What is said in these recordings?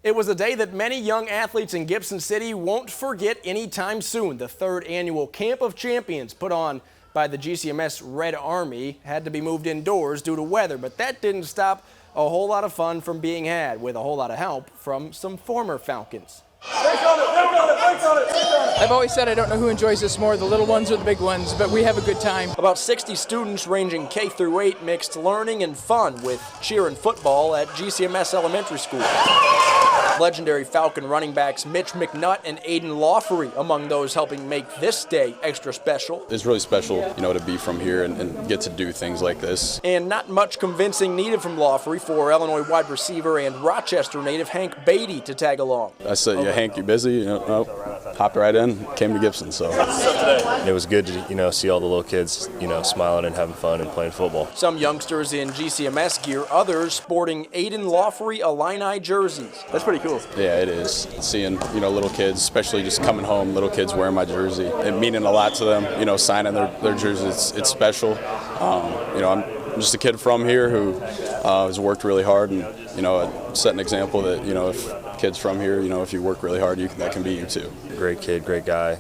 It was a day that many young athletes in Gibson City won't forget anytime soon. The third annual Camp of Champions put on by the GCMS Red Army had to be moved indoors due to weather, but that didn't stop a whole lot of fun from being had with a whole lot of help from some former Falcons. I've always said I don't know who enjoys this more, the little ones or the big ones, but we have a good time. About 60 students ranging K through 8 mixed learning and fun with cheer and football at GCMS Elementary School. Legendary Falcon running backs Mitch McNutt and Aiden Lawfrey among those helping make this day extra special. It's really special, to be from here and get to do things like this. And not much convincing needed from Lawfrey for Illinois wide receiver and Rochester native Hank Beatty to tag along. I said, yeah, Hank, you busy? Hopped right in, came to Gibson. So it was good to see all the little kids smiling and having fun and playing football. Some youngsters in GCMS gear, others sporting Aiden Lawfrey Illini jerseys. That's pretty cool. Yeah, it is. Seeing little kids, especially just coming home, little kids wearing my jersey, and meaning a lot to them. Signing their jerseys, it's special. I'm just a kid from here who has worked really hard, and set an example that if kids from here, if you work really hard, that can be you too. Great kid, great guy.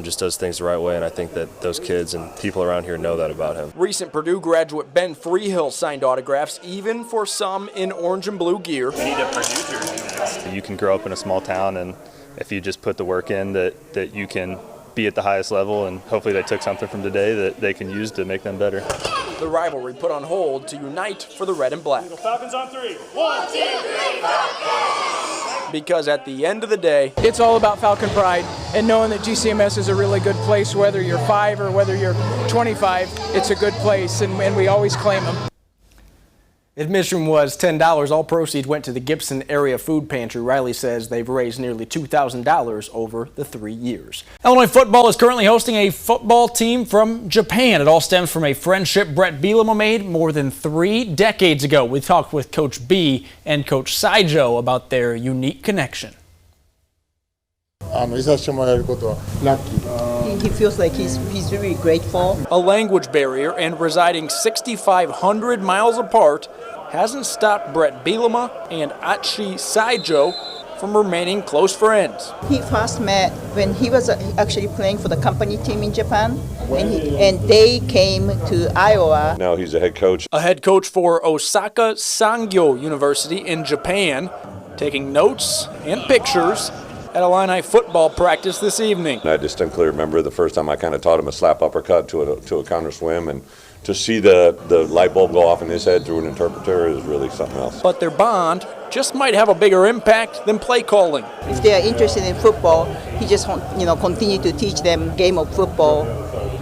Just does things the right way, and I think that those kids and people around here know that about him. Recent Purdue graduate Ben Freehill signed autographs, even for some in orange and blue gear. We need a Purdue jersey. You can grow up in a small town, and if you just put the work in, that you can be at the highest level, and hopefully they took something from today that they can use to make them better. The rivalry put on hold to unite for the red and black. Falcons on 3. 1, 2, 3, Falcons! Because at the end of the day, it's all about Falcon pride and knowing that GCMS is a really good place, whether you're 5 or whether you're 25, it's a good place, and we always claim them. Admission was $10. All proceeds went to the Gibson Area Food Pantry. Riley says they've raised nearly $2,000 over the 3 years. Illinois football is currently hosting a football team from Japan. It all stems from a friendship Brett Bielema made more than 3 decades ago. We talked with Coach B and Coach Saijo about their unique connection. He feels like he's really grateful. A language barrier and residing 6,500 miles apart hasn't stopped Brett Bielema and Achi Saijo from remaining close friends. He first met when he was actually playing for the company team in Japan, and they came to Iowa. Now he's a head coach. A head coach for Osaka Sangyo University in Japan, taking notes and pictures at Illini football practice this evening. I distinctly remember the first time I kind of taught him a slap uppercut to a counter swim, and to see the light bulb go off in his head through an interpreter is really something else. But their bond just might have a bigger impact than play calling. If they are interested in football, he just continue to teach them game of football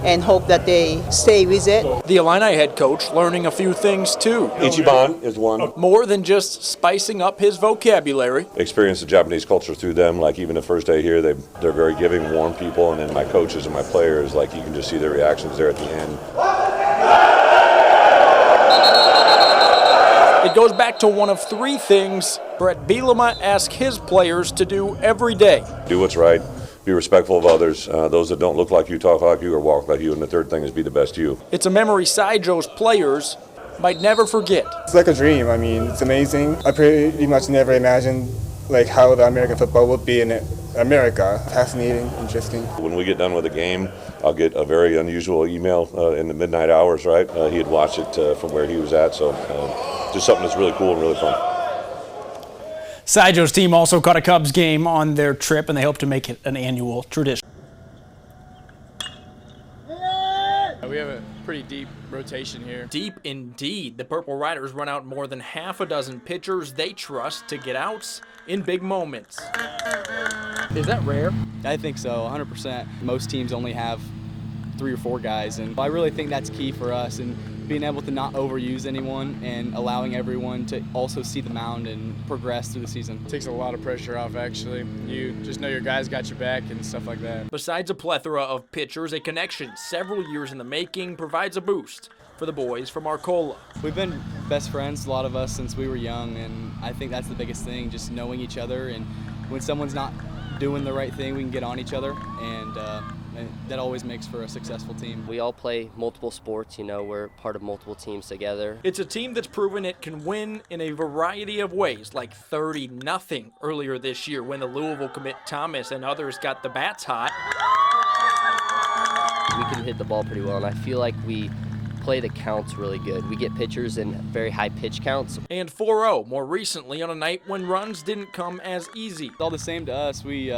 and hope that they stay with it. The Illini head coach learning a few things too. Ichiban is one. More than just spicing up his vocabulary. Experience the Japanese culture through them. Like even the first day here, they're very giving, warm people, and then my coaches and my players, like you can just see their reactions there at the end. It goes back to one of 3 things Brett Bielema asks his players to do every day. Do what's right. Be respectful of others. Those that don't look like you, talk like you, or walk like you. And the third thing is be the best you. It's a memory Saijo's players might never forget. It's like a dream. I mean, it's amazing. I pretty much never imagined how the American football would be in America. Fascinating, interesting. When we get done with the game, I'll get a very unusual email in the midnight hours, right? He had watched it from where he was at, so just something that's really cool and really fun. Saijo's team also caught a Cubs game on their trip, and they hope to make it an annual tradition. We have a pretty deep rotation here. Deep indeed. The Purple Riders run out more than half a dozen pitchers they trust to get outs in big moments. Is that rare? I think so, 100%. Most teams only have 3 or 4 guys, and I really think that's key for us, and being able to not overuse anyone and allowing everyone to also see the mound and progress through the season. It takes a lot of pressure off, actually. You just know your guys got your back and stuff like that. Besides a plethora of pitchers, a connection several years in the making provides a boost for the boys from Arcola. We've been best friends, a lot of us, since we were young, and I think that's the biggest thing, just knowing each other, and when someone's not doing the right thing, we can get on each other, and and that always makes for a successful team. We all play multiple sports, we're part of multiple teams together. It's a team that's proven it can win in a variety of ways, like 30-0 earlier this year when the Louisville commit Thomas and others got the bats hot. We can hit the ball pretty well, and I feel like we play the counts really good. We get pitchers in very high pitch counts. And 4-0 more recently on a night when runs didn't come as easy. It's all the same to us. We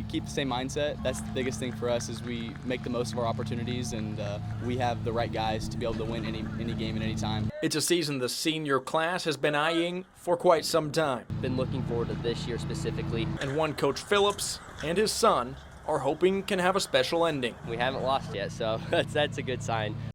keep the same mindset. That's the biggest thing for us is we make the most of our opportunities, and we have the right guys to be able to win any game at any time. It's a season the senior class has been eyeing for quite some time. Been looking forward to this year specifically. And one Coach Phillips and his son are hoping can have a special ending. We haven't lost yet, so that's a good sign.